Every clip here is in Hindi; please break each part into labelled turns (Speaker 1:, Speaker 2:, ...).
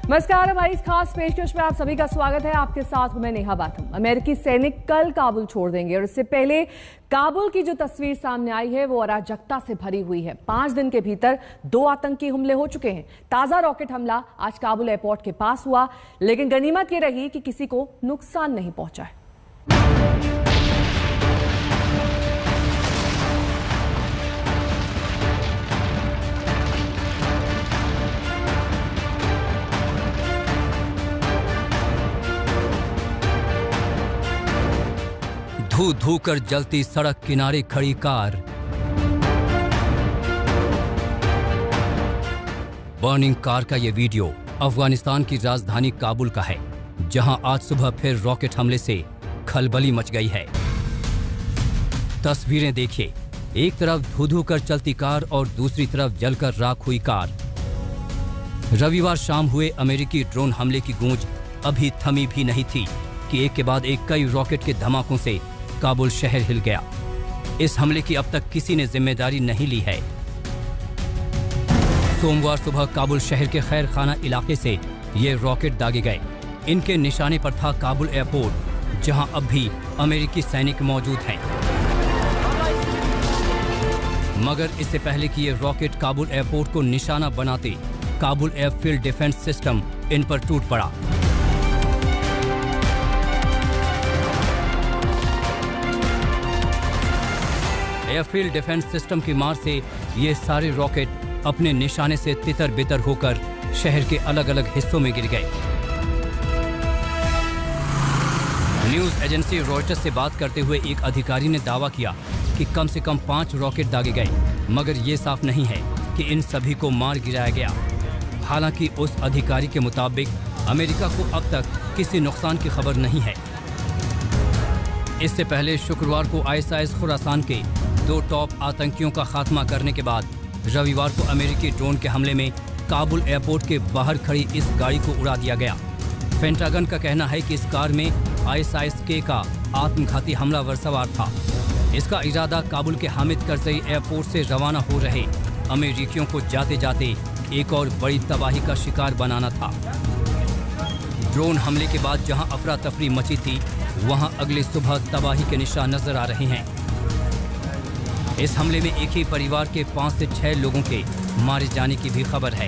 Speaker 1: नमस्कार, हमारी इस खास पेशकश में आप सभी का स्वागत है। आपके साथ हूं मैं नेहा बाथम। अमेरिकी सैनिक कल काबुल छोड़ देंगे और इससे पहले काबुल की जो तस्वीर सामने आई है वो अराजकता से भरी हुई है। 5 दिन के भीतर 2 आतंकी हमले हो चुके हैं। ताजा रॉकेट हमला आज काबुल एयरपोर्ट के पास हुआ, लेकिन गनीमत ये रही कि किसी को नुकसान नहीं पहुंचा है।
Speaker 2: धू धू कर जलती सड़क किनारे खड़ी कार, बर्निंग कार का यह वीडियो अफगानिस्तान की राजधानी काबुल का है, जहां आज सुबह फिर रॉकेट हमले से खलबली मच गई है। तस्वीरें देखिए, एक तरफ धू धू कर चलती कार और दूसरी तरफ जलकर राख हुई कार। रविवार शाम हुए अमेरिकी ड्रोन हमले की गूंज अभी थमी भी नहीं थी कि एक के बाद एक कई रॉकेट के धमाकों से काबुल शहर हिल गया। इस हमले की अब तक किसी ने जिम्मेदारी नहीं ली है। सोमवार सुबह काबुल शहर के खैर खाना इलाके से ये रॉकेट दागे गए। इनके निशाने पर था काबुल एयरपोर्ट, जहां अब भी अमेरिकी सैनिक मौजूद हैं। मगर इससे पहले कि ये रॉकेट काबुल एयरपोर्ट को निशाना बनाते, Kabul airfield defence system in पर टूट पड़ा। एयरफील्ड डिफेंस सिस्टम की मार से ये सारे रॉकेट अपने निशाने से तितर बितर होकर शहर के अलग अलग हिस्सों में गिर गए। न्यूज एजेंसी रॉयटर्स से बात करते हुए एक अधिकारी ने दावा किया कि कम से कम 5 रॉकेट दागे गए, मगर ये साफ नहीं है कि इन सभी को मार गिराया गया। हालांकि उस अधिकारी के मुताबिक अमेरिका को अब तक किसी नुकसान की खबर नहीं है। इससे पहले शुक्रवार को आईएसआईएस खुरासान के 2 टॉप आतंकियों का खात्मा करने के बाद रविवार को अमेरिकी ड्रोन के हमले में काबुल एयरपोर्ट के बाहर खड़ी इस गाड़ी को उड़ा दिया गया। पेंटागन का कहना है कि इस कार में आईएसआईएस का आत्मघाती हमलावर सवार था। इसका इरादा काबुल के हामिद करजई एयरपोर्ट से रवाना हो रहे अमेरिकियों को जाते जाते एक और बड़ी तबाही का शिकार बनाना था। ड्रोन हमले के बाद जहां अफरा तफरी मची थी, वहां अगली सुबह तबाही के निशान नजर आ रहे हैं। इस हमले में एक ही परिवार के 5 से 6 लोगों के मारे जाने की भी खबर है।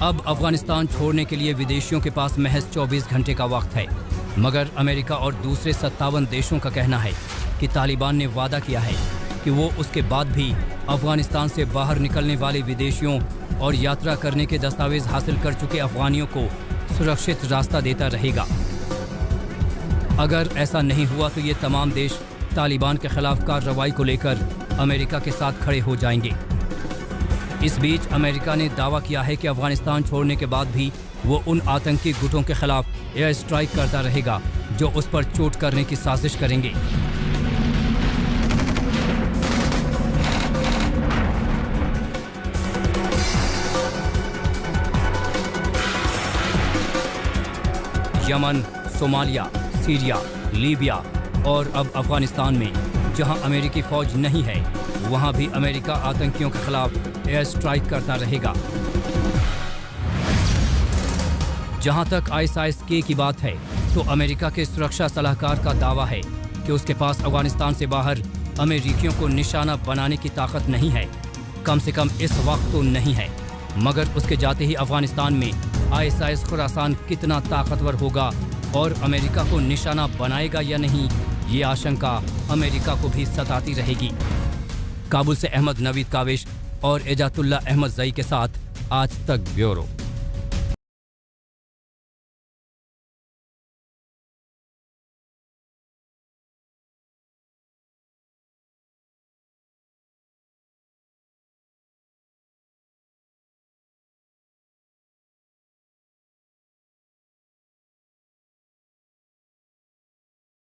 Speaker 2: अब अफगानिस्तान छोड़ने के लिए विदेशियों के पास महज 24 घंटे का वक्त है, मगर अमेरिका और दूसरे 57 देशों का कहना है कि तालिबान ने वादा किया है कि वो उसके बाद भी अफगानिस्तान से बाहर निकलने वाले विदेशियों और यात्रा करने के दस्तावेज हासिल कर चुके अफगानियों को सुरक्षित रास्ता देता रहेगा। अगर ऐसा नहीं हुआ तो ये तमाम देश तालिबान के खिलाफ कार्रवाई को लेकर अमेरिका के साथ खड़े हो जाएंगे। इस बीच अमेरिका ने दावा किया है कि अफगानिस्तान छोड़ने के बाद भी वो उन आतंकी गुटों के खिलाफ एयर स्ट्राइक करता रहेगा जो उस पर चोट करने की साजिश करेंगे। यमन, सोमालिया, सीरिया, लीबिया और अब अफगानिस्तान में जहां अमेरिकी फौज नहीं है, वहां भी अमेरिका आतंकियों के खिलाफ एयर स्ट्राइक करता रहेगा। जहां तक आईएसआईएस की बात है, तो अमेरिका के सुरक्षा सलाहकार का दावा है कि उसके पास अफगानिस्तान से बाहर अमेरिकियों को निशाना बनाने की ताकत नहीं है, कम से कम इस वक्त तो नहीं है। मगर उसके जाते ही अफगानिस्तान में आईएसआईएस खुरासान कितना ताकतवर होगा और अमेरिका को निशाना बनाएगा या नहीं, ये आशंका अमेरिका को भी सताती रहेगी। काबुल से अहमद नवीद काविश और एजातुल्लाह अहमद जई के साथ आज तक ब्यूरो।